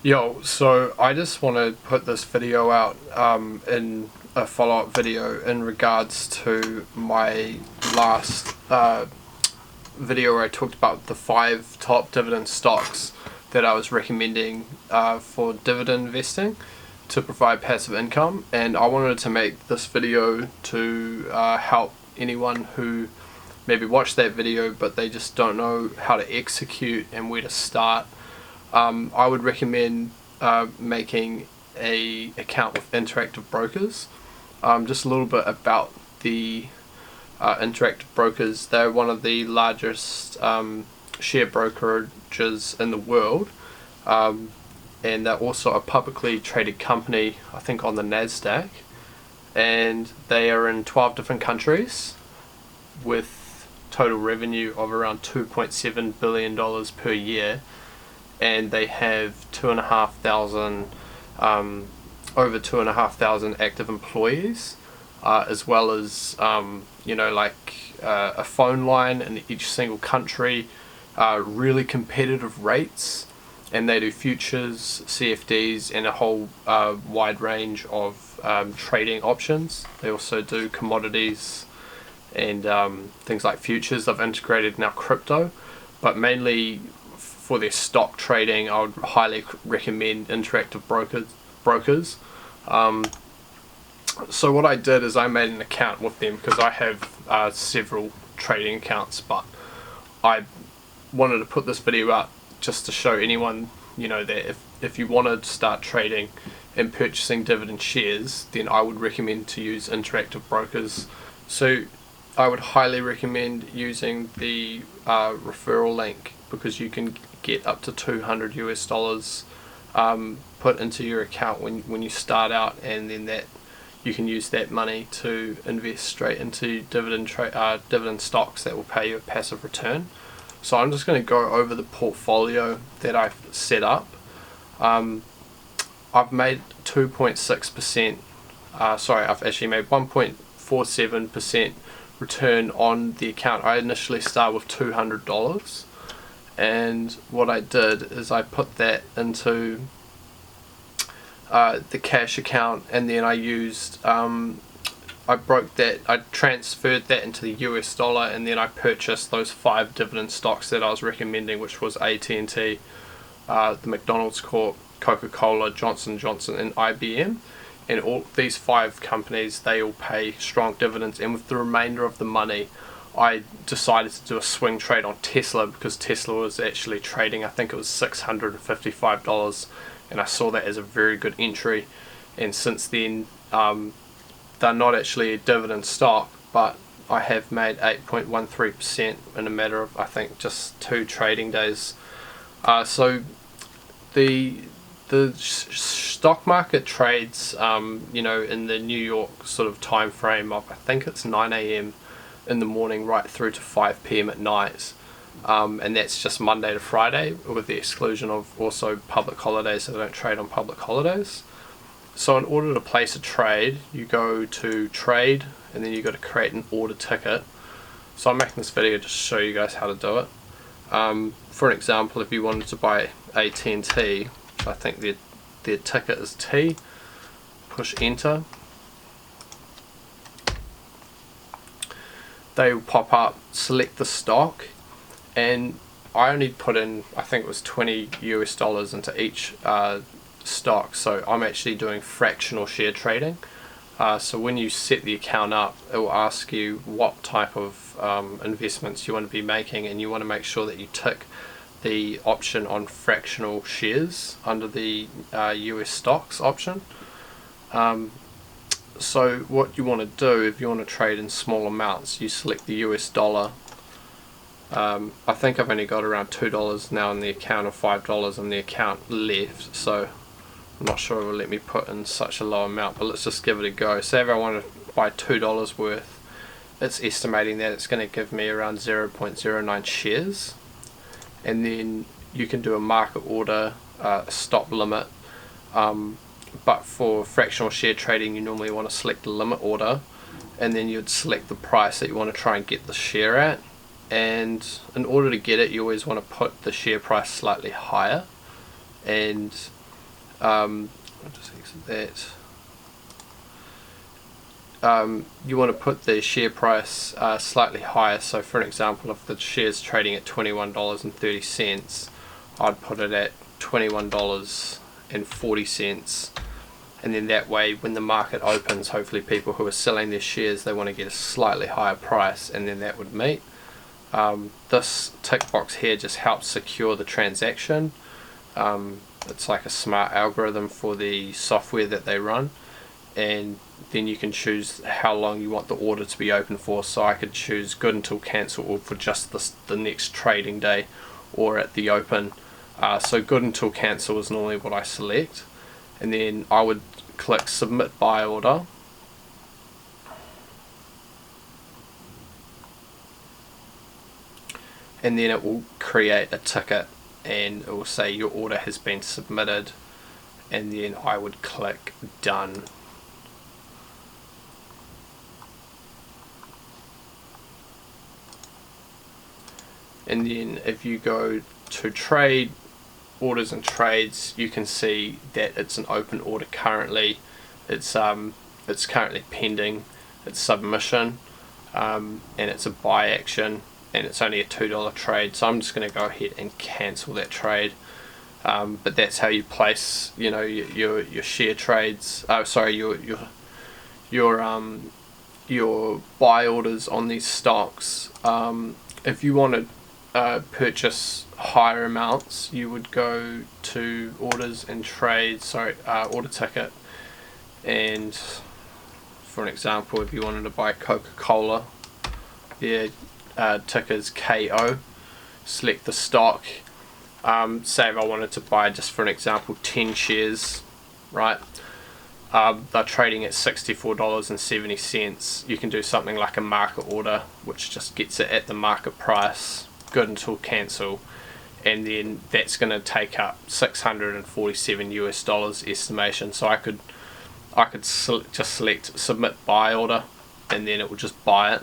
Yo, so I just want to put this video out in a follow-up video in regards to my last video where I talked about the 5 top dividend stocks that I was recommending for dividend investing to provide passive income, and I wanted to make this video to help anyone who maybe watched that video but they just don't know how to execute and where to start. I would recommend making a account with Interactive Brokers. Just a little bit about the Interactive Brokers. They're one of the largest share brokerages in the world, and they're also a publicly traded company, I think on the NASDAQ, and they are in 12 different countries with total revenue of around $2.7 billion per year. And they have over 2,500 active employees, as well as a phone line in each single country, really competitive rates, and they do futures, CFDs, and a whole wide range of trading options. They also do commodities and things like futures. They've integrated now crypto, but mainly for their stock trading, I would highly recommend Interactive Brokers. So what I did is I made an account with them because I have several trading accounts, but I wanted to put this video out just to show anyone, that if you want to start trading and purchasing dividend shares, then I would recommend to use Interactive Brokers. So I would highly recommend using the referral link, because you can get up to $200 US put into your account when you start out, and then that you can use that money to invest straight into dividend stocks that will pay you a passive return. So I'm just going to go over the portfolio that I've set up. I've made 2.6%. I've actually made 1.47% return on the account. I initially started with $200. And what I did is I put that into the cash account, and then I used I transferred that into the US dollar, and then I purchased those 5 dividend stocks that I was recommending, which was AT&T, the McDonald's Corp, Coca Cola, Johnson & Johnson, and IBM. And all these 5 companies, they all pay strong dividends, and with the remainder of the money I decided to do a swing trade on Tesla, because Tesla was actually trading, I think it was $655, and I saw that as a very good entry. And since then, they're not actually a dividend stock, but I have made 8.13% in a matter of, I think, just 2 trading days. So the stock market trades, in the New York sort of time frame of, I think it's 9 a.m. in the morning right through to 5 p.m. at night, and that's just Monday to Friday, with the exclusion of also public holidays, so they don't trade on public holidays. So in order to place a trade, you go to trade, and then you got to create an order ticket. So I'm making this video just to show you guys how to do it. For an example, if you wanted to buy AT&T, I think their ticket is T, push enter. They will pop up, select the stock, and I only put in, I think it was $20 US into each stock, so I'm actually doing fractional share trading. So when you set the account up, it will ask you what type of investments you want to be making, and you want to make sure that you tick the option on fractional shares under the US stocks option. So what you want to do, if you want to trade in small amounts, you select the US dollar. I think I've only got around $2 now in the account, or $5 in the account left, so I'm not sure it will let me put in such a low amount, but let's just give it a go. Say if I want to buy $2 worth, it's estimating that it's going to give me around 0.09 shares, and then you can do a market order, stop limit. But for fractional share trading, you normally want to select the limit order, and then you'd select the price that you want to try and get the share at. And in order to get it, you always want to put the share price slightly higher, and I'll just exit that. You want to put the share price slightly higher. So for an example, if the share's trading at $21.30, I'd put it at $21.40, and then that way when the market opens, hopefully people who are selling their shares, they want to get a slightly higher price, and then that would meet. This tick box here just helps secure the transaction. It's like a smart algorithm for the software that they run, and then you can choose how long you want the order to be open for. So I could choose good until cancel, or for just the next trading day, or at the open. So good until cancel is normally what I select, and then I would click submit buy order. And then it will create a ticket, and it will say your order has been submitted, and then I would click done. And then if you go to trade, orders and trades, you can see that it's an open order currently. It's currently pending its submission, and it's a buy action, and it's only a $2 trade. So I'm just going to go ahead and cancel that trade. But that's how you place, your share trades. Your buy orders on these stocks. If you want to purchase higher amounts, you would go to orders and trades, order ticket, and for an example, if you wanted to buy Coca Cola, their ticker's KO, select the stock. Say if I wanted to buy, just for an example, 10 shares, right? They're trading at $64.70. You can do something like a market order, which just gets it at the market price, good until cancel, and then that's going to take up $647 estimation. So I could just select submit buy order, and then it will just buy it.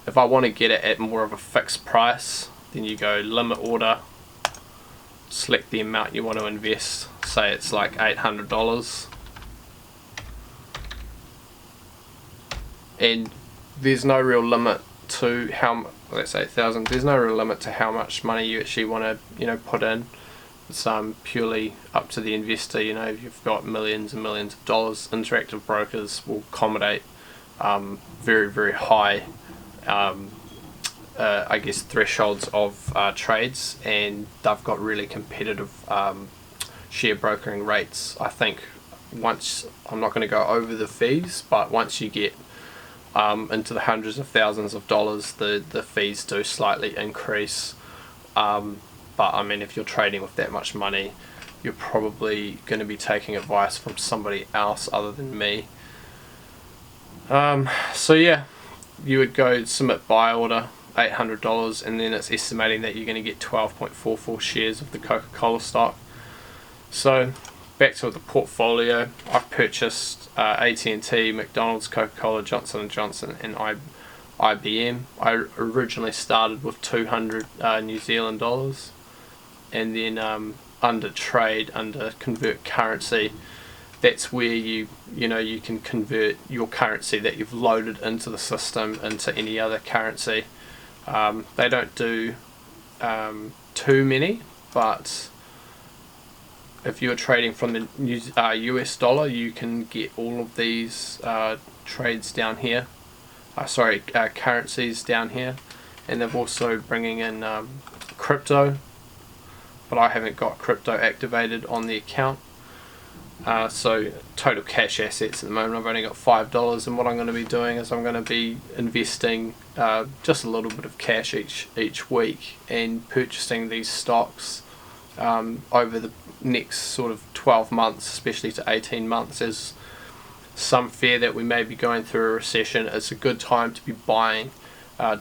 If I want to get it at more of a fixed price, then you go limit order, select the amount you want to invest, say it's like $800, and there's no real limit to how, let's say 1,000, there's no real limit to how much money you actually want to put in. It's purely up to the investor. If you've got millions and millions of dollars, interactive brokers will accommodate very, very high thresholds of trades, and they've got really competitive share brokering rates. I think once, I'm not going to go over the fees, but once you get into the hundreds of thousands of dollars, the fees do slightly increase. But I mean, if you're trading with that much money, you're probably going to be taking advice from somebody else other than me. So yeah, you would go submit buy order, $800, and then it's estimating that you're going to get 12.44 shares of the Coca Cola stock. So back to the portfolio, I've purchased AT&T, McDonald's, Coca Cola, Johnson & Johnson, and IBM. I originally started with 200 New Zealand dollars, and then under trade, under convert currency, that's where you can convert your currency that you've loaded into the system into any other currency. They don't do too many, but if you're trading from the US dollar, you can get all of these trades down here. Currencies down here, and they're also bringing in crypto, but I haven't got crypto activated on the account. So total cash assets at the moment, I've only got $5, and what I'm going to be doing is I'm going to be investing just a little bit of cash each week and purchasing these stocks over the next sort of 12 months, especially to 18 months, as some fear that we may be going through a recession. It's a good time to be buying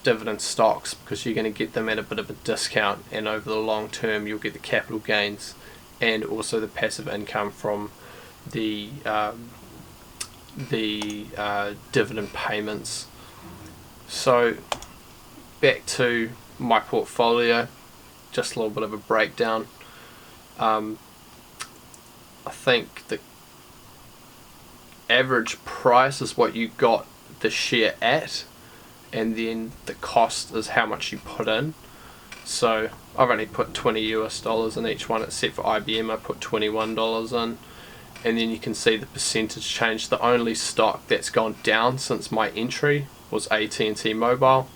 dividend stocks, because you're going to get them at a bit of a discount, and over the long term you'll get the capital gains and also the passive income from the dividend payments. So back to my portfolio, just a little bit of a breakdown. I think the average price is what you got the share at, and then the cost is how much you put in. So I've only put $20 US in each one, except for IBM I put $21 in, and then you can see the percentage change. The only stock that's gone down since my entry was AT&T Mobile,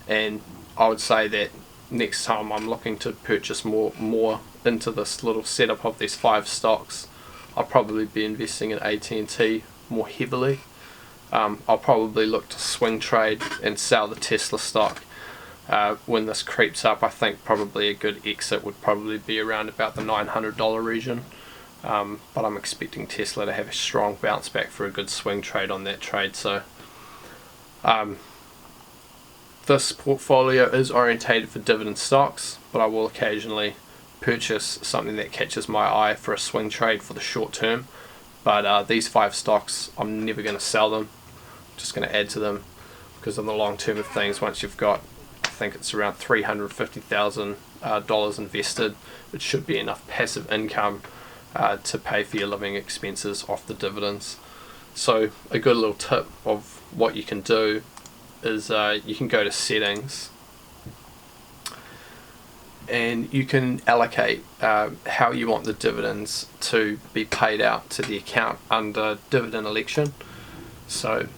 and I would say that next time I'm looking to purchase more into this little setup of these 5 stocks, I'll probably be investing in AT&T more heavily. I'll probably look to swing trade and sell the Tesla stock when this creeps up. I think probably a good exit would probably be around about the $900 region, but I'm expecting Tesla to have a strong bounce back for a good swing trade on that trade. So this portfolio is orientated for dividend stocks, but I will occasionally purchase something that catches my eye for a swing trade for the short term. But these 5 stocks, I'm never going to sell them. I'm just going to add to them, because in the long term of things, once you've got, I think it's around $350,000 invested, it should be enough passive income to pay for your living expenses off the dividends. So a good little tip of what you can do is you can go to settings, and you can allocate how you want the dividends to be paid out to the account under dividend election. So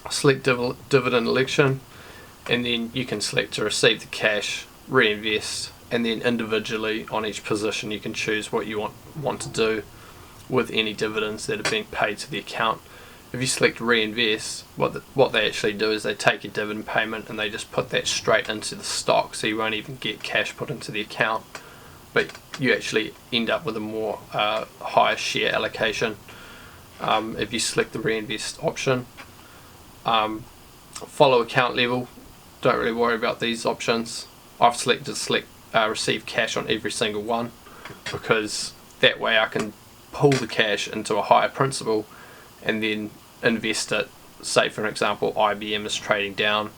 select dividend election, and then you can select to receive the cash, reinvest, and then individually on each position you can choose what you want to do with any dividends that are being paid to the account. If you select reinvest, what they actually do is they take your dividend payment and they just put that straight into the stock, so you won't even get cash put into the account, but you actually end up with a more higher share allocation if you select the reinvest option. Follow account level, don't really worry about these options. I've selected receive cash on every single one, because that way I can pull the cash into a higher principal and then invest it. Say for an example, IBM is trading down,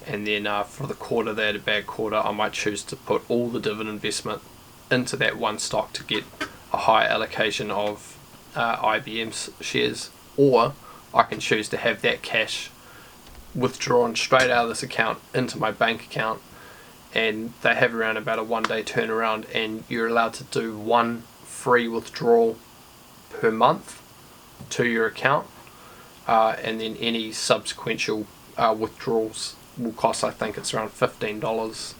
and then for the quarter they had a bad quarter, I might choose to put all the dividend investment into that one stock to get a higher allocation of IBM's shares, or I can choose to have that cash withdrawn straight out of this account into my bank account, and they have around about a 1-day turnaround, and you're allowed to do 1 free withdrawal per month to your account, and then any subsequent withdrawals will cost, I think it's around $15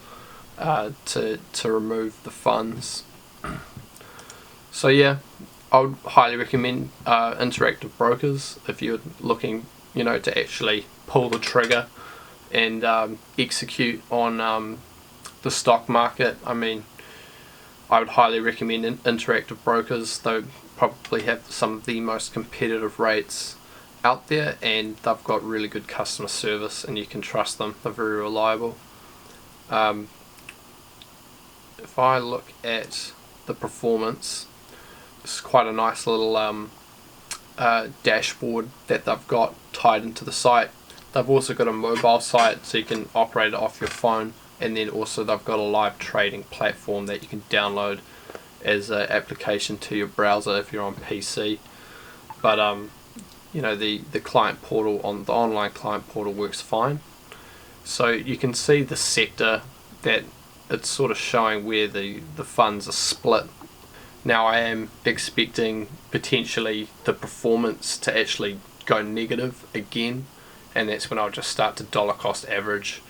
to remove the funds. So yeah, I would highly recommend Interactive Brokers if you're looking, to actually pull the trigger and execute on the stock market. I mean, I would highly recommend Interactive Brokers. They probably have some of the most competitive rates out there, and they've got really good customer service, and you can trust them. They're very reliable. If I look at the performance, it's quite a nice little dashboard that they've got tied into the site. They've also got a mobile site, so you can operate it off your phone, and then also they've got a live trading platform that you can download as an application to your browser if you're on PC. But the client portal, on the online client portal, works fine. So you can see the sector that it's sort of showing where the funds are split. Now I am expecting potentially the performance to actually go negative again, and that's when I'll just start to dollar cost average.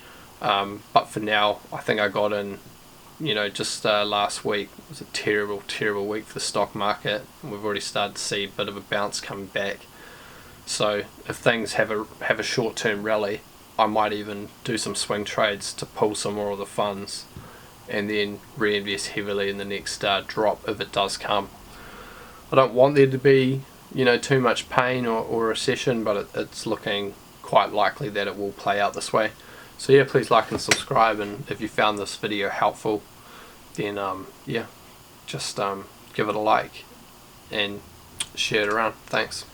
But for now, I think I got in, just last week. It was a terrible week for the stock market, and we've already started to see a bit of a bounce coming back. So if things have a short-term rally, I might even do some swing trades to pull some more of the funds, and then reinvest heavily in the next drop if it does come. I don't want there to be too much pain or recession, but it's looking quite likely that it will play out this way. So yeah, please like and subscribe, and if you found this video helpful, then just give it a like and share it around. Thanks.